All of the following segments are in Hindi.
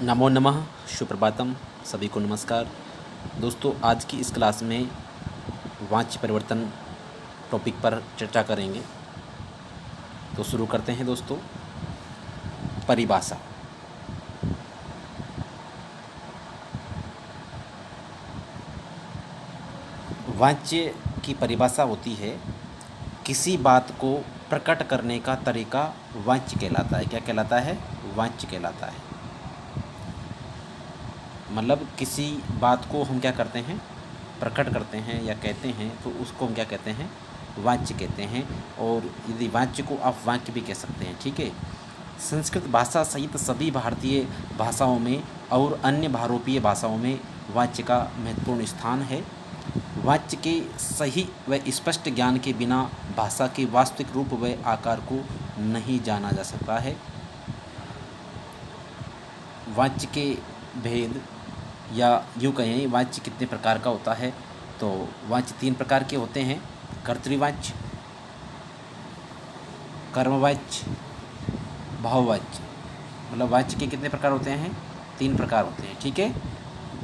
नमो नमः, सुप्रभातम, सभी को नमस्कार। दोस्तों, आज की इस क्लास में वाच्य परिवर्तन टॉपिक पर चर्चा करेंगे। तो शुरू करते हैं दोस्तों। परिभाषा। वाच्य की परिभाषा होती है किसी बात को प्रकट करने का तरीका वाच्य कहलाता है। क्या कहलाता है? वाच्य कहलाता है। मतलब किसी बात को हम क्या करते हैं, प्रकट करते हैं या कहते हैं, तो उसको हम क्या कहते हैं? वाच्य कहते हैं। और यदि वाच्य को आप वाक्य भी कह सकते हैं। ठीक है। संस्कृत भाषा सहित सभी भारतीय भाषाओं में और अन्य भारोपीय भाषाओं में वाच्य का महत्वपूर्ण स्थान है। वाच्य के सही व स्पष्ट ज्ञान के बिना भाषा के वास्तविक रूप व आकार को नहीं जाना जा सकता है। वाच्य के भेद, या यूँ कहें वाच्य कितने प्रकार का होता है, तो वाच्य 3 प्रकार के होते हैं। कर्तृवाच्य, कर्मवाच्य, भाववाच्य। मतलब वाच्य के कितने प्रकार होते हैं? 3 प्रकार होते हैं। ठीक है।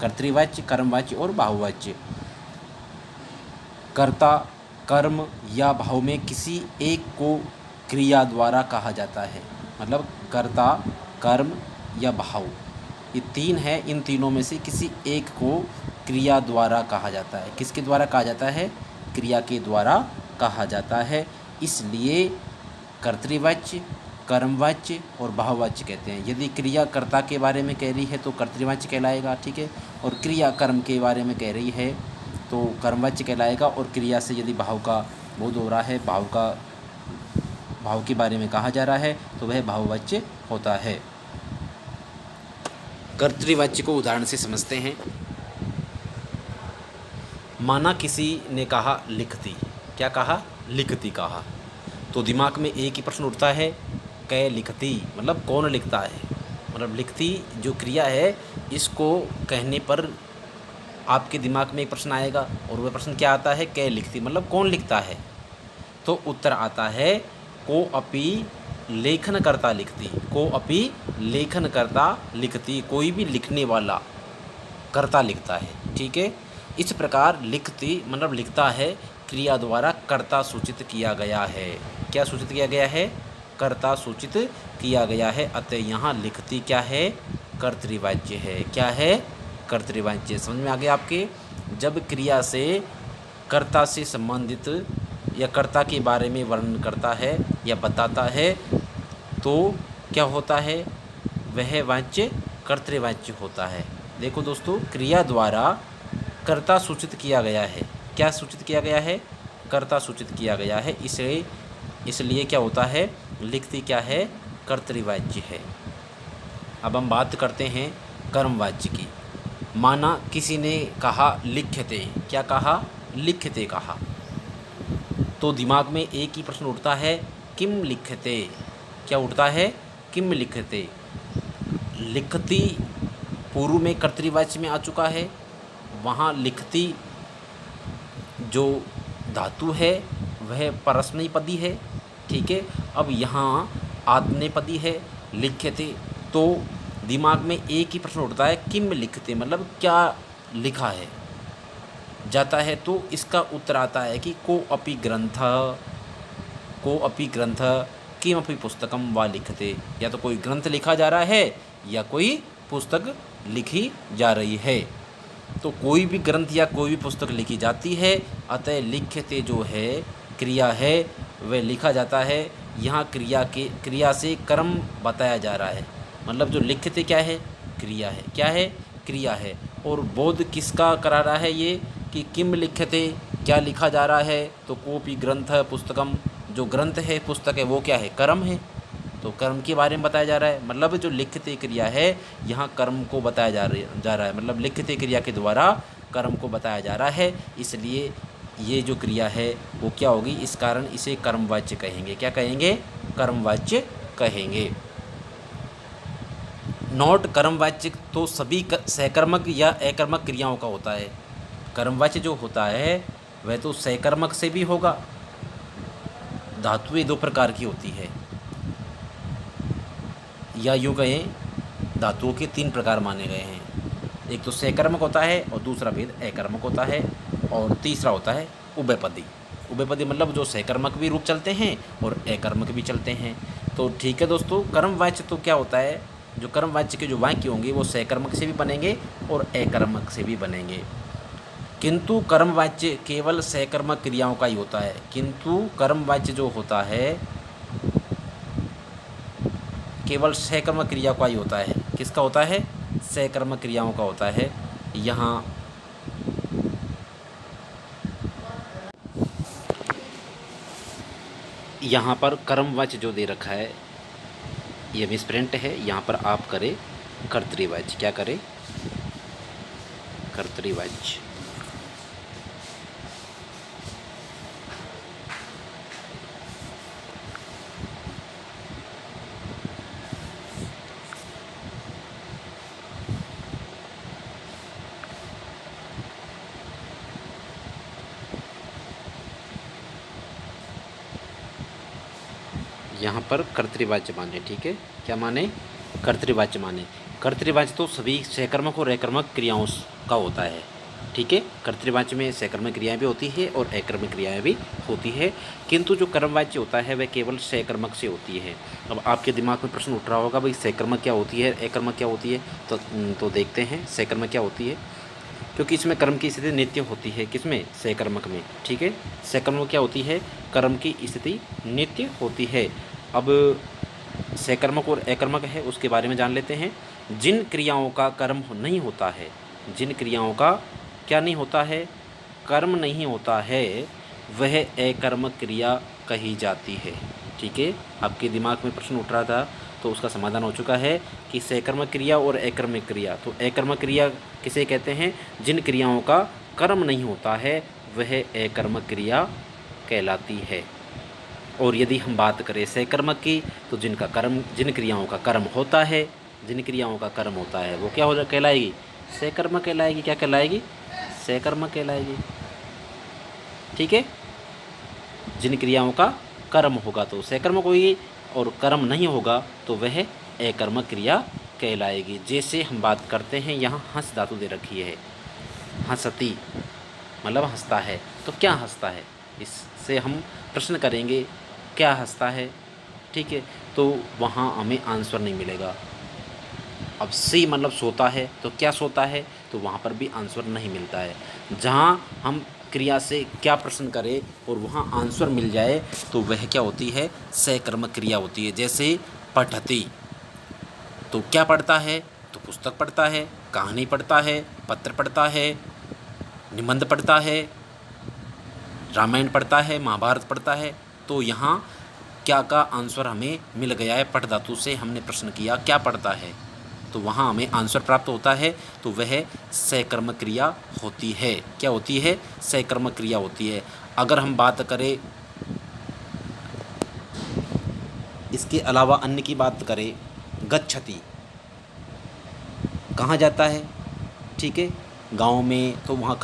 कर्तृवाच्य, कर्मवाच्य और भाववाच्य। कर्ता, कर्म या भाव में किसी एक को क्रिया द्वारा कहा जाता है। मतलब कर्ता, कर्म या भाव, ये 3 है। इन तीनों में से किसी एक को क्रिया द्वारा कहा जाता है। किसके द्वारा कहा जाता है? क्रिया के द्वारा कहा जाता है। इसलिए कर्तृवाच्य, कर्मवाच्य और भाववाच्य कहते हैं। यदि क्रिया कर्ता के बारे में कह रही है तो कर्तृवाच्य कहलाएगा। ठीक है। और क्रिया कर्म के बारे में कह रही है तो कर्मवाच्य कहलाएगा। और क्रिया से यदि भाव का बोध हो रहा है, भाव के बारे में कहा जा रहा है, तो वह भाववाच्य होता है। कर्तृवाच्य को उदाहरण से समझते हैं। माना किसी ने कहा लिखती। क्या कहा? लिखती कहा। तो दिमाग में एक ही प्रश्न उठता है, कै लिखती, मतलब कौन लिखता है। मतलब लिखती जो क्रिया है, इसको कहने पर आपके दिमाग में एक प्रश्न आएगा, और वह प्रश्न क्या आता है? कै लिखती, मतलब कौन लिखता है। तो उत्तर आता है को अपि लेखन करता लिखती। को अपि लेखन करता लिखती, कोई भी लिखने वाला कर्ता लिखता है। ठीक है। इस प्रकार लिखती मतलब लिखता है क्रिया द्वारा कर्ता सूचित किया गया है। क्या सूचित किया गया है? कर्ता सूचित किया गया है। अतः यहाँ लिखती क्या है? कर्तृवाच्य है। क्या है? कर्तृवाच्य। समझ में आ गया आपके? जब क्रिया से कर्ता से संबंधित या कर्ता के बारे में वर्णन करता है या बताता है, तो क्या होता है? वह वाच्य कर्तृवाच्य होता है। देखो दोस्तों, क्रिया द्वारा कर्ता सूचित किया गया है। क्या सूचित किया गया है? कर्ता सूचित किया गया है। इसलिए क्या होता है? लिखती क्या है? कर्तृवाच्य है। अब हम बात करते हैं कर्मवाच्य की। माना किसी ने कहा लिख्यते। क्या कहा? लिख्यते कहा। तो दिमाग में एक ही प्रश्न उठता है, किम लिख्यते। क्या उठता है? किम लिख्यते। लिखती पूर्व में कर्तृवाच्य में आ चुका है। वहाँ लिखती जो धातु है वह परस्मैपदी है। ठीक है। अब यहाँ आत्मनेपदी है, लिख्यते। तो दिमाग में एक ही प्रश्न उठता है, किम लिखते, मतलब क्या लिखा है जाता है। तो इसका उत्तर आता है कि को अपि ग्रंथ, को अपि ग्रंथ किमपि पुस्तकम वा लिखते। या तो कोई ग्रंथ लिखा जा रहा है या कोई पुस्तक लिखी जा रही है। तो कोई भी ग्रंथ या कोई भी पुस्तक लिखी जाती है। अतः लिख्यते जो है क्रिया है, वह लिखा जाता है। यहाँ क्रिया से कर्म बताया जा रहा है। मतलब जो लिख्यते क्या है? क्रिया है। क्या है? क्रिया है। और बोध किसका करा रहा है? ये कि किम लिख्यते, क्या लिखा जा रहा है। तो कोपी ग्रंथ पुस्तकम, जो ग्रंथ है, पुस्तक है, वो क्या है? कर्म है। तो कर्म के बारे में बताया जा रहा है। मतलब जो लिखते क्रिया है, यहाँ कर्म को बताया जा रहा है। मतलब लिखते क्रिया के द्वारा कर्म को बताया जा रहा है। इसलिए ये जो क्रिया है वो क्या होगी? इस कारण इसे कर्मवाच्य कहेंगे। क्या कहेंगे? कर्मवाच्य कहेंगे। नोट, कर्मवाच्य तो सभी सहकर्मक या अकर्मक क्रियाओं का होता है। कर्मवाच्य जो होता है वह तो सहकर्मक से भी होगा। धातुएं 2 प्रकार की होती है, या यूँ कहें धातुओं के 3 प्रकार माने गए हैं। एक तो सकर्मक होता है और दूसरा भेद अकर्मक होता है और तीसरा होता है उभयपदी। उभयपदी मतलब जो सकर्मक भी रूप चलते हैं और अकर्मक भी चलते हैं। तो ठीक है दोस्तों, कर्मवाच्य तो क्या होता है, जो कर्मवाच्य के जो वाक्य होंगे वो सकर्मक से भी बनेंगे और अकर्मक से भी बनेंगे। किंतु कर्मवाच्य केवल सकर्मक क्रियाओं का ही होता है। किंतु कर्मवाच्य जो होता है केवल सकर्मक क्रिया का ही होता है। किसका होता है? सकर्मक क्रियाओं का होता है। यहाँ पर कर्मवाच्य जो दे रखा है ये मिसप्रिंट है। यहाँ पर आप करें कर्तृवाच्य। क्या करें? कर्तृवाच्य। यहाँ पर कर्तृवाच्य माने, ठीक है। क्या माने? कर्तृवाच्य माने। कर्तृवाच्य तो सभी सकर्मक और अकर्मक क्रियाओं का होता है, ठीक है। कर्तृवाच्य में सकर्मक क्रियाएं भी होती है और अकर्मक क्रियाएं भी होती है। किंतु जो कर्मवाच्य होता है वह केवल सकर्मक से होती है। अब आपके दिमाग में प्रश्न उठ रहा होगा, भाई सकर्मक क्या होती है, अकर्मक क्या होती है? तो देखते हैं सकर्मक क्या होती है। क्योंकि इसमें कर्म की स्थिति नित्य होती है। किसमें? सकर्मक में, ठीक है। सकर्मक क्या होती है? कर्म की स्थिति नित्य होती है। अब सकर्मक और अकर्मक है उसके बारे में जान लेते हैं। जिन क्रियाओं का कर्म नहीं होता है, जिन क्रियाओं का क्या नहीं होता है? कर्म नहीं होता है, वह अकर्मक क्रिया कही जाती है, ठीक है। आपके दिमाग में प्रश्न उठ रहा था तो उसका समाधान हो चुका है कि सकर्मक क्रिया और अकर्मक क्रिया। तो अकर्मक क्रिया किसे कहते हैं? जिन क्रियाओं का कर्म नहीं होता है वह अकर्मक क्रिया कहलाती है। और यदि हम बात करें सकर्मक की, तो जिन क्रियाओं का कर्म होता है, जिन क्रियाओं का कर्म होता है वो क्या हो कहलाएगी? सकर्मक कहलाएगी। क्या कहलाएगी? सकर्मक कहलाएगी, ठीक है। जिन क्रियाओं का कर्म होगा तो सकर्मक होगी और कर्म नहीं होगा तो वह अकर्मक क्रिया कहलाएगी। जैसे हम बात करते हैं, यहाँ हंस धातु दे रखी है, हंसती मतलब हंसता है। तो क्या हंसता है? इससे हम प्रश्न करेंगे क्या हंसता है, ठीक है। तो वहाँ हमें आंसर नहीं मिलेगा। अब सी मतलब सोता है, तो क्या सोता है? तो वहाँ पर भी आंसर नहीं मिलता है। जहाँ हम क्रिया से क्या प्रश्न करें और वहाँ आंसर मिल जाए तो वह क्या होती है? सकर्मक क्रिया होती है। जैसे पठती, तो क्या पढ़ता है? तो पुस्तक पढ़ता है, कहानी पढ़ता है, पत्र पढ़ता है, निबंध पढ़ता है, रामायण पढ़ता है, महाभारत पढ़ता है। तो यहाँ क्या का आंसर हमें मिल गया है। पठ धातु से हमने प्रश्न किया क्या पढ़ता है, तो वहाँ हमें आंसर प्राप्त होता है। तो वह सकर्मक क्रिया होती है। क्या होती है? सकर्मक क्रिया होती है। अगर हम बात करें इसके अलावा अन्य की बात करें, गच्छति कहाँ जाता है, ठीक है। गांव में तो वहाँ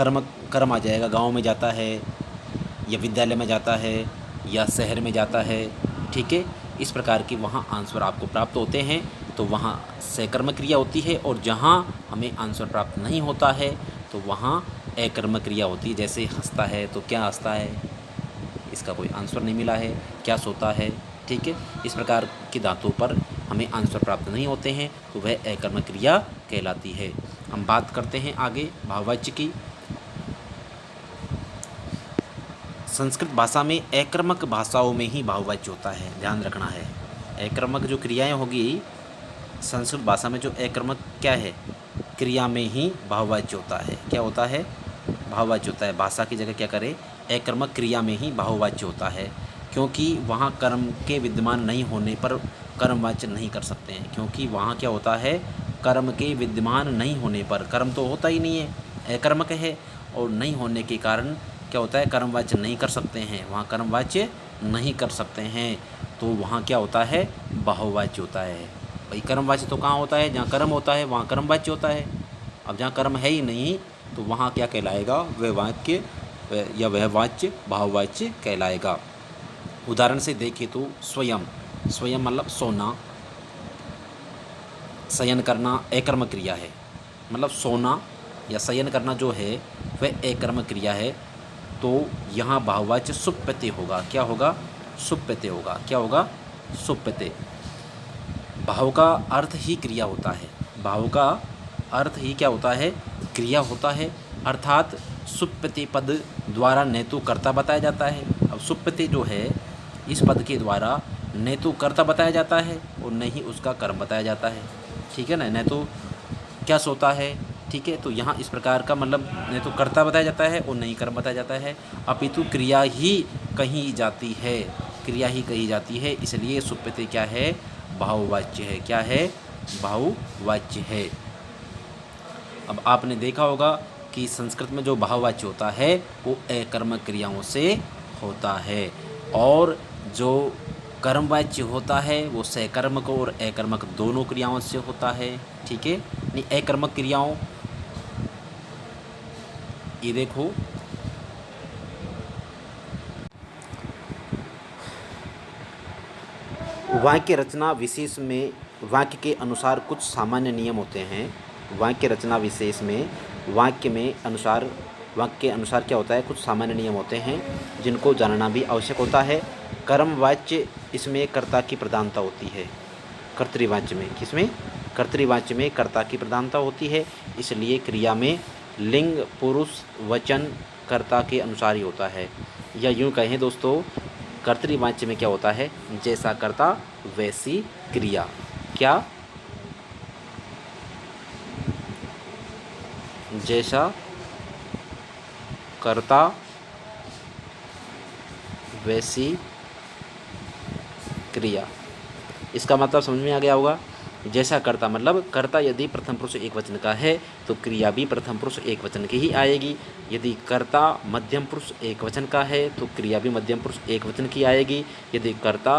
कर्म आ जाएगा। गांव में जाता है या विद्यालय में जाता है या शहर में जाता है, ठीक है। इस प्रकार की वहाँ आंसर आपको प्राप्त होते हैं। तो वहाँ सकर्मक क्रिया होती है। और जहाँ हमें आंसर प्राप्त नहीं होता है तो वहाँ अकर्मक क्रिया होती है। जैसे हंसता है, तो क्या हंसता है? इसका कोई आंसर नहीं मिला है। क्या सोता है, ठीक है। इस प्रकार की धातुओं पर हमें आंसर प्राप्त नहीं होते हैं तो वह अकर्मक क्रिया कहलाती है। हम बात करते हैं आगे भाववाच्य की। संस्कृत भाषा में अकर्मक भाषाओं में ही भाववाच्य होता है, ध्यान रखना है। अकर्मक जो क्रियाएं होगी संस्कृत भाषा में, जो अकर्मक क्या है क्रिया में ही भाववाच्य होता है। क्या होता है? भाववाच्य होता है। भाषा की जगह क्या करें? अकर्मक क्रिया में ही भाववाच्य होता है। क्योंकि वहाँ कर्म के विद्यमान नहीं होने पर कर्मवाच्य नहीं कर सकते हैं। क्योंकि वहाँ क्या होता है? कर्म के विद्यमान नहीं होने पर, कर्म तो होता ही नहीं है, अकर्मक है, और नहीं होने के कारण क्या होता है? कर्मवाच्य नहीं कर सकते हैं। वहाँ कर्मवाच्य नहीं कर सकते हैं तो वहाँ क्या होता है? बहुवाच्य होता है। भाई कर्मवाच्य तो कहाँ होता है? जहाँ कर्म होता है वहाँ कर्मवाच्य होता है। अब जहाँ कर्म है ही नहीं तो वहाँ क्या कहलाएगा? वह वाक्य या वह वाच्य भाववाच्य कहलाएगा। उदाहरण से देखें तो स्वयं, स्वयं मतलब सोना, शयन करना अकर्मक क्रिया है, मतलब सोना या शयन करना जो है वह अकर्मक क्रिया है। तो यहाँ बहुवाच्य सुप्यते होगा। क्या होगा? सुप्यते होगा। क्या होगा? सुप्यते। भाव का अर्थ ही क्रिया होता है। भाव का अर्थ ही क्या होता है? क्रिया होता है। अर्थात सुप्यते पद द्वारा न तो कर्ता बताया जाता है। अब सुप्यते जो है इस पद के द्वारा न तो कर्ता बताया जाता है और न ही उसका कर्म बताया जाता है। ठीक है ना? न तो क्या सोता है, ठीक है, तो यहाँ इस प्रकार का मतलब न तो कर्ता बताया जाता है और नहीं कर्म बताया जाता है, अपितु क्रिया ही कही जाती है। क्रिया ही कही जाती है, इसलिए सुप्यते क्या है? बहुवाच्य है। क्या है? बहुवाच्य है। अब आपने देखा होगा कि संस्कृत में जो बहुवाच्य होता है वो अकर्मक क्रियाओं से होता है और जो कर्मवाच्य होता है वो सकर्मक और अकर्मक दोनों क्रियाओं से होता है। ठीक है? नहीं, अकर्मक क्रियाओं, ये देखो वाक्य रचना विशेष में वाक्य के अनुसार कुछ सामान्य नियम होते हैं। वाक्य रचना विशेष में वाक्य के अनुसार क्या होता है? कुछ सामान्य नियम होते हैं जिनको जानना भी आवश्यक होता है। कर्मवाच्य इसमें कर्ता की प्रधानता होती है। कर्तृवाच्य में किसमें? कर्तृवाच्य में कर्ता की प्रधानता होती है, इसलिए क्रिया में लिंग पुरुष वचन कर्ता के अनुसार ही होता है। या यूँ कहें दोस्तों, कर्तृवाच्य में क्या होता है? जैसा कर्ता वैसी क्रिया। क्या? जैसा कर्ता वैसी क्रिया। इसका मतलब समझ में आ गया होगा। जैसा कर्ता मतलब कर्ता यदि प्रथम पुरुष एक वचन का है तो क्रिया भी प्रथम पुरुष एक वचन की ही आएगी। यदि कर्ता मध्यम पुरुष एक वचन का है तो क्रिया भी मध्यम पुरुष एक वचन की आएगी। यदि कर्ता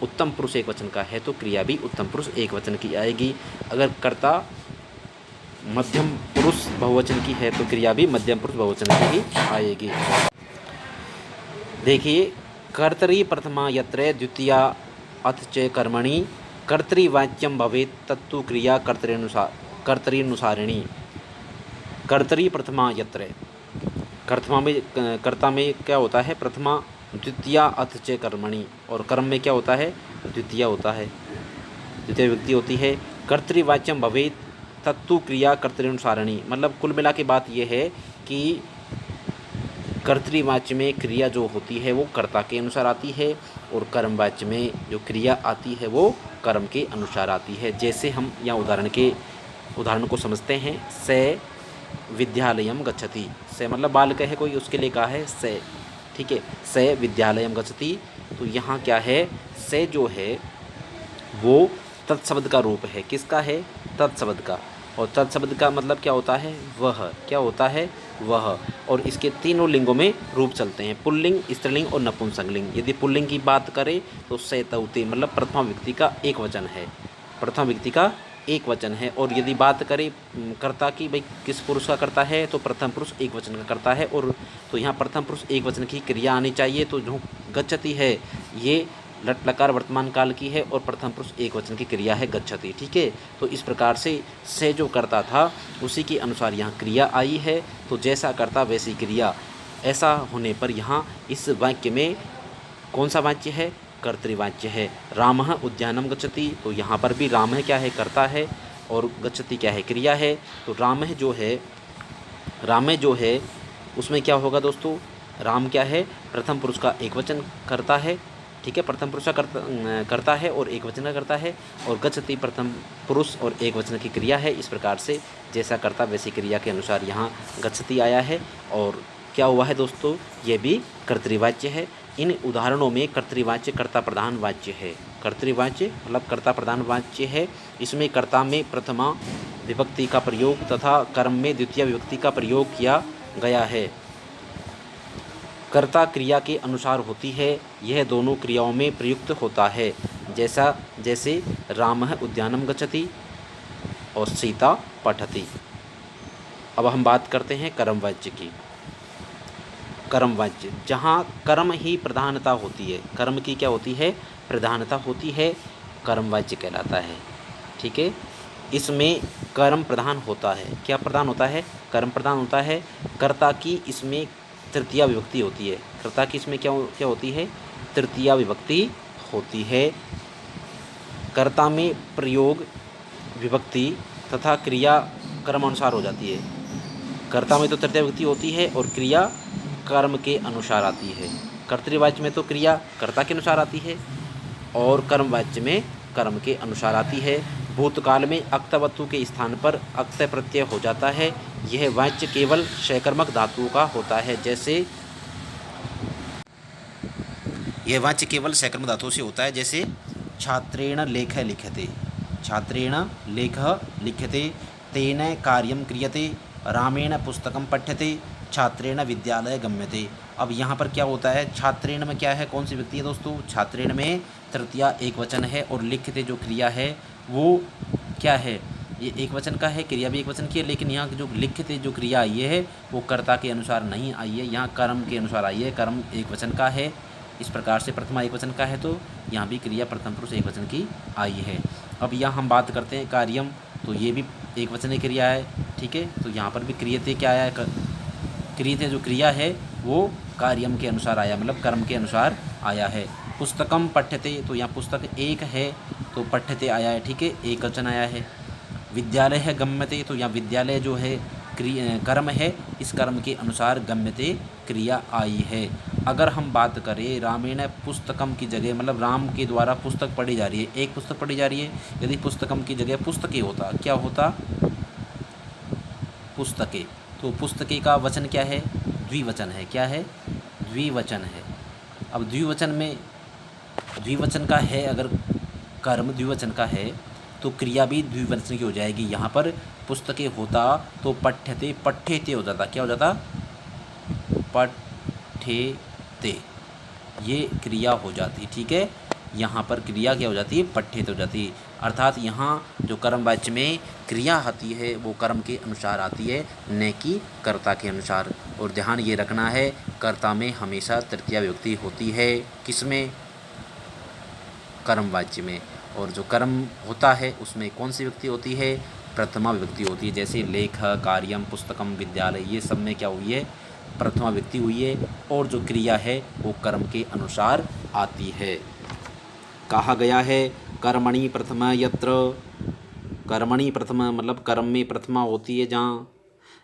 उत्तम पुरुष एक वचन का है तो क्रिया भी उत्तम पुरुष एक वचन की आएगी। अगर कर्ता मध्यम पुरुष बहुवचन की है तो क्रिया भी मध्यम पुरुष बहुवचन की ही आएगी। देखिए, कर्तरी प्रथमा यत्र द्वितीया अथ च कर्मणि कर्तृवाच्यम भवेत् तत्तु क्रिया कर्तरीनुसारिणी। कर्तरी प्रथमा यत्र, कर्ता में क्या होता है? प्रथमा, द्वितीया अथ च कर्मणि, और कर्म में क्या होता है? द्वितीया होता है, द्वितीय विभक्ति होती है। कर्तृवाच्यम भवेत् तत्तु क्रिया कर्तरीनुसारिणी, मतलब कुल मिला के बात यह है कि कर्तृवाच्य में क्रिया जो होती है वो कर्ता के अनुसार आती है और कर्मवाच्य में जो क्रिया आती है वो कर्म के अनुसार आती है। जैसे हम यहाँ उदाहरण को समझते हैं। स विद्यालयम गच्छति, से मतलब बालक है कोई, उसके लिए कहा है से। ठीक है? से विद्यालयम गच्छति, तो यहाँ क्या है? से जो है वो तत्शब्द का रूप है। किसका है? तत्शब्द का। और तत्शब्द का मतलब क्या होता है? वह। क्या होता है? वह। और इसके तीनों लिंगों में रूप चलते हैं, पुल्लिंग, स्त्रीलिंग और नपुंसकलिंग। यदि पुल्लिंग की बात करें तो से तौते मतलब प्रथमा व्यक्ति का एक वचन है, प्रथमा व्यक्ति का एक वचन है। और यदि बात करें कर्ता की, भाई किस पुरुष का कर्ता है, तो प्रथम पुरुष एक वचन का कर्ता है। और तो यहाँ प्रथम पुरुष एक वचन की क्रिया आनी चाहिए। तो जो गच्छति है ये लट लकार वर्तमान काल की है और प्रथम पुरुष एक वचन की क्रिया है गच्छति। ठीक है? तो इस प्रकार से जो करता था उसी के अनुसार यहाँ क्रिया आई है। तो जैसा करता वैसी क्रिया, ऐसा होने पर यहाँ इस वाक्य में कौन सा वाच्य है? कर्तृवाच्य है। रामः उद्यानम गच्छति, तो यहाँ पर भी रामः क्या है? कर्ता है और गच्छति क्या है? क्रिया है। तो रामः जो है उसमें क्या होगा दोस्तों? राम क्या है? प्रथम पुरुष का एक वचन करता है। ठीक है? प्रथम पुरुष का करता है और एक वचन का करता है। और गच्छति प्रथम पुरुष और एक वचन की क्रिया है। इस प्रकार से जैसा करता वैसी क्रिया के अनुसार यहाँ गच्छति आया है। और क्या हुआ है दोस्तों? ये भी कर्तृवाच्य है। इन उदाहरणों में कर्तृवाच्य कर्ता प्रधान वाच्य है। कर्तृवाच्य मतलब कर्ता प्रधान वाच्य है। इसमें कर्ता में प्रथमा विभक्ति का प्रयोग तथा कर्म में द्वितीय विभक्ति का प्रयोग किया गया है। कर्ता क्रिया के अनुसार होती है, यह दोनों क्रियाओं में प्रयुक्त होता है। जैसे रामः उद्यानम गच्छति और सीता पठति। अब हम बात करते हैं कर्मवाच्य की। कर्मवाच्य, जहाँ कर्म ही प्रधानता होती है, कर्म की क्या होती है? प्रधानता होती है, कर्मवाच्य कहलाता है। ठीक है? इसमें कर्म प्रधान होता है। क्या प्रधान होता है? कर्म प्रधान होता है। कर्ता की इसमें तृतीया विभक्ति होती है। कर्ता की इसमें क्या क्या होती है? तृतीया विभक्ति होती है। कर्ता में प्रयोग विभक्ति तथा क्रिया कर्म अनुसार हो जाती है। कर्ता में तो तृतीया विभक्ति होती है और क्रिया कर्म के अनुसार आती है। कर्तृवाच्य में तो क्रिया कर्ता के अनुसार आती है और कर्मवाच्य में कर्म के अनुसार आती है। भूतकाल में अक्तवत्तु के स्थान पर अक्त प्रत्यय हो जाता है। यह वाच्य केवल शकर्मक धातुओं का होता है। जैसे यह वाच्य केवल शकर्मक धातुओं से होता है। जैसे छात्रेण लेख लिख्यते, छात्रेण लेख लिख्यते, तेन कार्यं क्रियते, रामेण पुस्तकं पठ्यते, छात्रेण विद्यालय गम्यते। अब यहाँ पर क्या होता है? छात्रेण में क्या है? कौन सी व्यक्ति है दोस्तों? छात्रेण में तृतीया एक वचन है और लिख्यते जो क्रिया है वो क्या है? ये एक वचन का है, क्रिया भी एक वचन की है, लेकिन यहाँ जो लिख्यते जो क्रिया आई है वो कर्ता के अनुसार नहीं आई है, यहाँ कर्म के अनुसार आई है। कर्म एक वचन का है। इस प्रकार से प्रथमा एक वचन का है तो यहाँ भी क्रिया प्रथम पुरुष एक वचन की आई है। अब यहाँ हम बात करते हैं कार्यम, तो ये भी एक वचन क्रिया है। ठीक है, तो यहाँ पर भी क्रियते क्या आया है? क्रियते जो क्रिया है वो कार्यम के अनुसार आया, मतलब कर्म के अनुसार आया है। पुस्तकम पठ्यते, तो यहाँ पुस्तक एक है तो पठ्यते आया है। ठीक है, एक वचन आया है। विद्यालय है गम्यते, तो यहाँ विद्यालय जो है कर्म है, इस कर्म के अनुसार गम्यते क्रिया आई है। अगर हम बात करें रामेण पुस्तकम की जगह, मतलब राम के द्वारा पुस्तक पढ़ी जा रही है, एक पुस्तक पढ़ी जा रही है, यदि पुस्तकम की जगह पुस्तके होता, क्या होता? पुस्तके। तो पुस्तके का वचन क्या है? द्विवचन है। क्या है? द्विवचन है। अब द्विवचन में द्विवचन का है, अगर कर्म द्विवचन का है तो क्रिया भी द्विवचन की हो जाएगी। यहाँ पर पुस्तके होता तो पठ्यते पठ्यते हो जाता। क्या हो जाता? पठ्यते, ये क्रिया हो जाती। ठीक है, यहाँ पर क्रिया क्या हो जाती है? पठ्यते हो जाती है। अर्थात यहाँ जो कर्म वाच्य में क्रिया आती है वो कर्म के अनुसार आती है, न कि कर्ता के अनुसार। और ध्यान ये रखना है, कर्ता में हमेशा तृतीया विभक्ति होती है। किसमें? कर्म वाच्य में। और जो कर्म होता है उसमें कौन सी विभक्ति होती है? प्रथमा विभक्ति होती है। जैसे लेख, कार्यम, पुस्तकम, विद्यालय, ये सब में क्या हुई है? प्रथमा विभक्ति हुई है। और जो क्रिया है वो कर्म के अनुसार आती है। कहा गया है कर्मणि प्रथमा यत्र, कर्मणि प्रथमा मतलब कर्म में प्रथमा होती है जहाँ,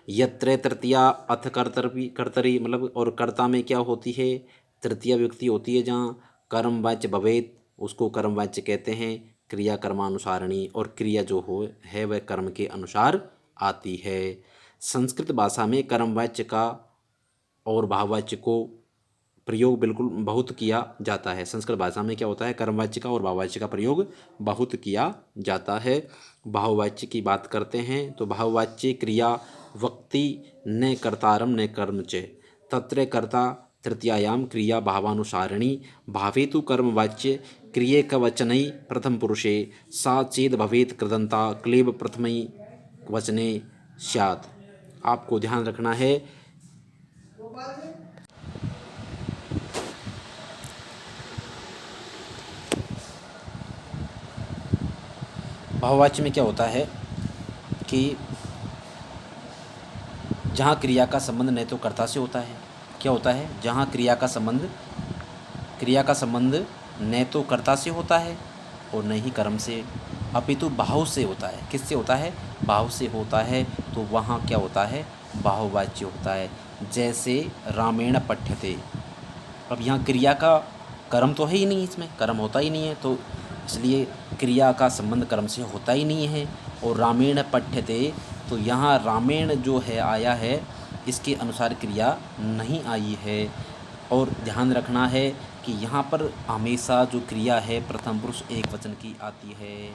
यत्र तृतीया अथ कर्तरी मतलब, और कर्ता में क्या होती है? तृतीया विभक्ति होती है जहाँ कर्मवाच्य भवेत, उसको कर्मवाच्य कहते हैं। क्रिया कर्मानुसारणी, और क्रिया जो हो है वह कर्म के अनुसार आती है। संस्कृत भाषा में कर्मवाच्य का और भाववाच्य को प्रयोग बिल्कुल बहुत किया जाता है। संस्कृत भाषा में क्या होता है? कर्मवाच्य का और भाववाच्य का प्रयोग बहुत किया जाता है। भाववाच्य की बात करते हैं तो भाववाच्य क्रिया वक्ति न कर्तारम न कर्म च, तत्र कर्ता तृतीयायाम क्रिया भावानुसारिणी, भावेतु कर्मवाच्य क्रियेकवचनै प्रथम पुरुषे सा चेद भवेत कृदंता क्लेब प्रथमै वचने स्यात्। आपको ध्यान रखना है, भाववाच्य में क्या होता है कि जहाँ क्रिया का संबंध न तो कर्ता से होता है, क्या होता है? जहाँ क्रिया का संबंध न तो कर्ता से होता है और न ही कर्म से, अपितु भाव से होता है। किससे होता है? भाव से होता है। तो वहाँ क्या होता है? भाववाच्य होता है। जैसे रामेण पठ्यते, अब यहाँ क्रिया का कर्म तो है ही नहीं, इसमें कर्म होता ही नहीं है, तो इसलिए क्रिया का संबंध कर्म से होता ही नहीं है। और रामेण पठ्यते, तो यहाँ रामेण जो है आया है, इसके अनुसार क्रिया नहीं आई है। और ध्यान रखना है कि यहाँ पर हमेशा जो क्रिया है प्रथम पुरुष एक वचन की आती है।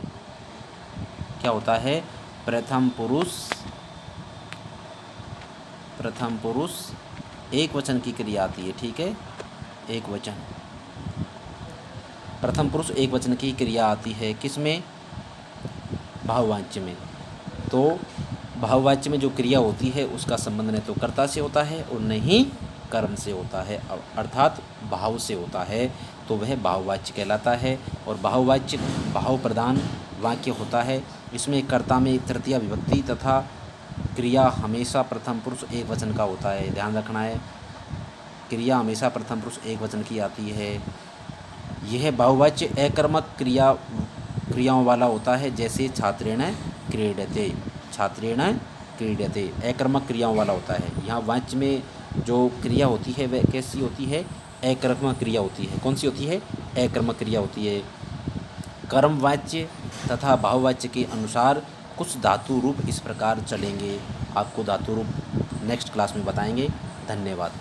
क्या होता है? प्रथम पुरुष एक वचन की क्रिया आती है। ठीक है, एक वचन, प्रथम पुरुष एक वचन की क्रिया आती है। किसमें? भाववाच्य में। तो भाववाच्य में जो क्रिया होती है उसका संबंध न तो कर्ता से होता है और न ही कर्म से होता है, अर्थात भाव से होता है, तो वह भाववाच्य कहलाता है। और भाववाच्य भाव प्रधान वाक्य होता है। इसमें कर्ता में एक तृतीया विभक्ति तथा क्रिया हमेशा प्रथम पुरुष एक वचन का होता है, ध्यान रखना है। क्रिया हमेशा प्रथम पुरुष एक वचन की आती है। यह बहुवचन अकर्मक क्रियाओं वाला होता है, जैसे छात्रेण क्रीडते, छात्रेण क्रीडते अकर्मक क्रियाओं वाला होता है। यहाँ वाच्य में जो क्रिया होती है वह कैसी होती है? अकर्मक क्रिया होती है। कौन सी होती है? अकर्मक क्रिया होती है। कर्मवाच्य तथा भाववाच्य के अनुसार कुछ धातु रूप इस प्रकार चलेंगे। आपको धातु रूप नेक्स्ट क्लास में बताएंगे। धन्यवाद।